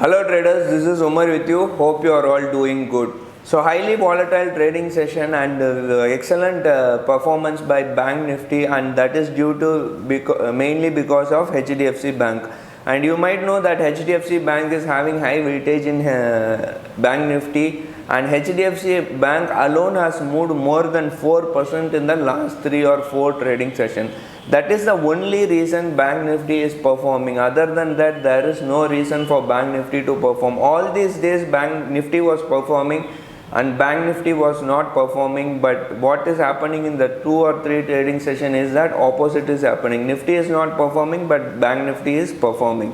Hello traders, this is Umar with you. Hope you are all doing good. So highly volatile trading session and excellent performance by Bank Nifty, and that is due to mainly because of HDFC Bank. And you might know that HDFC Bank is having high weightage in Bank Nifty, and HDFC Bank alone has moved more than 4% in the last 3 or 4 trading sessions. That is the only reason Bank Nifty is performing. Other than that, there is no reason for Bank Nifty to perform. All these days Bank Nifty was performing and Bank Nifty was not performing, but what is happening in the 2 or 3 trading session is that opposite is happening. Nifty is not performing, but Bank Nifty is performing.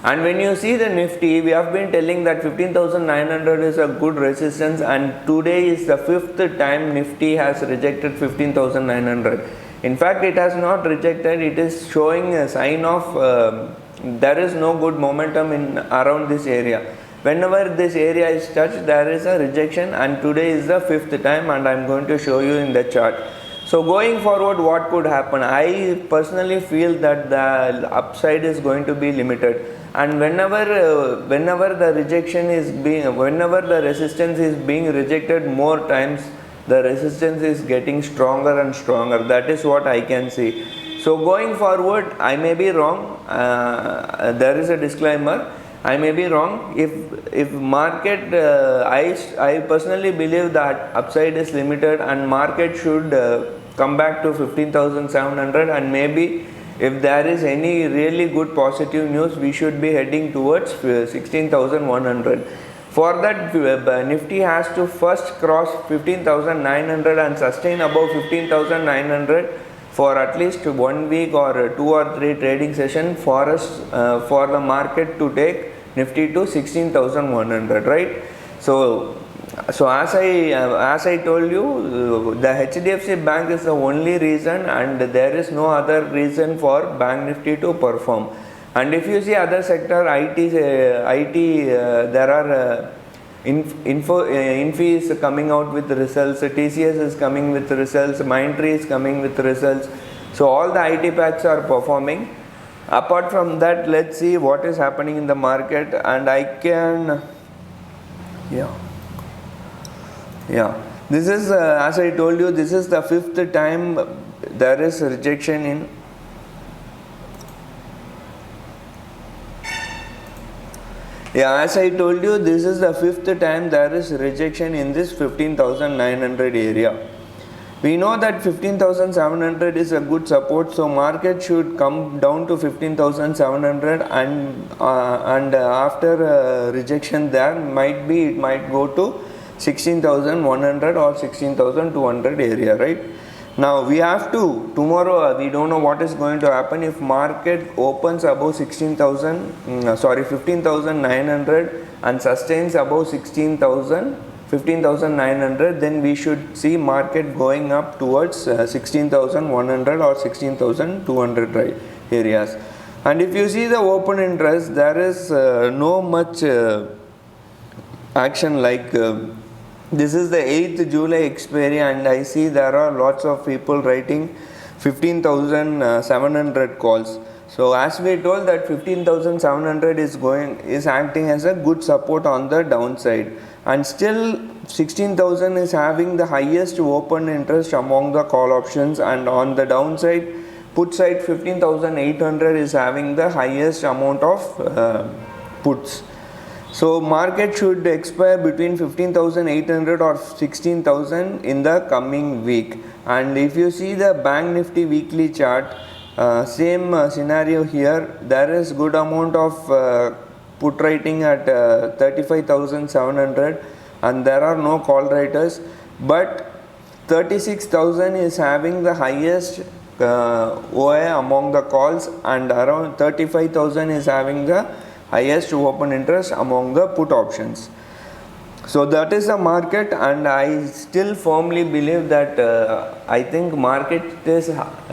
And when you see the Nifty, we have been telling that 15,900 is a good resistance, and today is the 5th time Nifty has rejected 15,900. In fact, it has not rejected, it is showing a sign of there is no good momentum in around this area. Whenever this area is touched, there is a rejection, and today is the 5th time, and I am going to show you in the chart. So going forward, what could happen? I personally feel that the upside is going to be limited, and whenever the rejection is whenever the resistance is being rejected more times, the resistance is getting stronger and stronger. That is what I can see. So going forward, I may be wrong. There is a disclaimer. I may be wrong. If market, I personally believe that upside is limited and market should come back to 15,700, and maybe if there is any really good positive news, we should be heading towards 16,100. For that, Nifty has to first cross 15,900 and sustain above 15,900 for at least 1 week or 2 or 3 trading session for us, for the market to take Nifty to 16,100, right? So as I told you, the HDFC Bank is the only reason, and there is no other reason for Bank Nifty to perform. And if you see other sector, IT, there are Infi is coming out with results, TCS is coming with results, Mindtree is coming with results. So all the IT packs are performing. Apart from that, let's see what is happening in the market, and I can, this is as I told you, this is the 5th time there is rejection in as I told you, this is the 5th time there is rejection in this 15,900 area. We know that 15,700 is a good support, so market should come down to 15,700, and after rejection there it might go to 16,100 or 16,200 area, right? Now we have to, tomorrow we don't know what is going to happen. If market opens above 15,900 and sustains above 15,900, then we should see market going up towards 16,100 or 16,200 right areas. And if you see the open interest, there is no much action. Like this is the 8th July expiry, and I see there are lots of people writing 15,700 calls. So as we told that 15,700 is acting as a good support on the downside, and still 16,000 is having the highest open interest among the call options, and on the downside put side 15,800 is having the highest amount of puts. So market should expire between 15,800 or 16,000 in the coming week. And if you see the Bank Nifty weekly chart, same scenario here. There is good amount of put writing at 35,700, and there are no call writers, but 36,000 is having the highest OI among the calls, and around 35,000 is having the highest open interest among the put options. So that is the market, and I still firmly believe that I think market is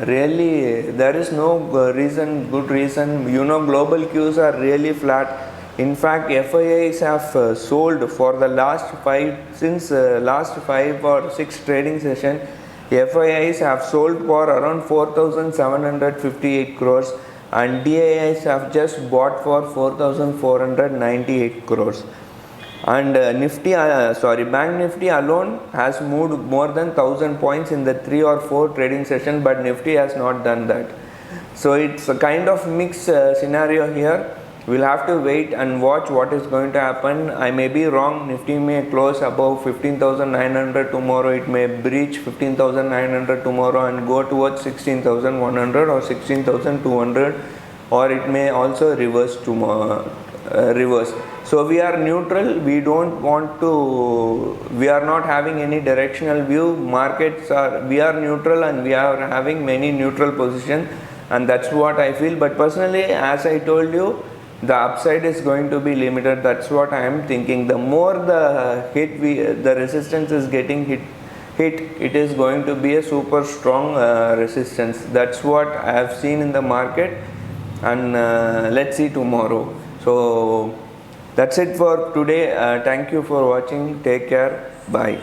really, there is no good reason, global Qs are really flat. In fact, FIIs have sold for the last 5 or 6 trading session. FIIs have sold for around 4,758 crores, and DIIs have just bought for 4,498 crores. And Bank Nifty alone has moved more than 1,000 points in the 3 or 4 trading session, but Nifty has not done that. So it's a kind of mixed scenario here. We'll have to wait and watch what is going to happen. I may be wrong. Nifty may close above 15,900 tomorrow. It may breach 15,900 tomorrow and go towards 16,100 or 16,200, or it may also reverse tomorrow. So we are neutral. We don't want to. We are not having any directional view. We are neutral, and we are having many neutral positions, and that's what I feel. But personally, as I told you, the upside is going to be limited. That's what I am thinking. The more the resistance is getting hit, it is going to be a super strong resistance. That's what I have seen in the market, and let's see tomorrow. So that's it for today. Thank you for watching. Take care. Bye.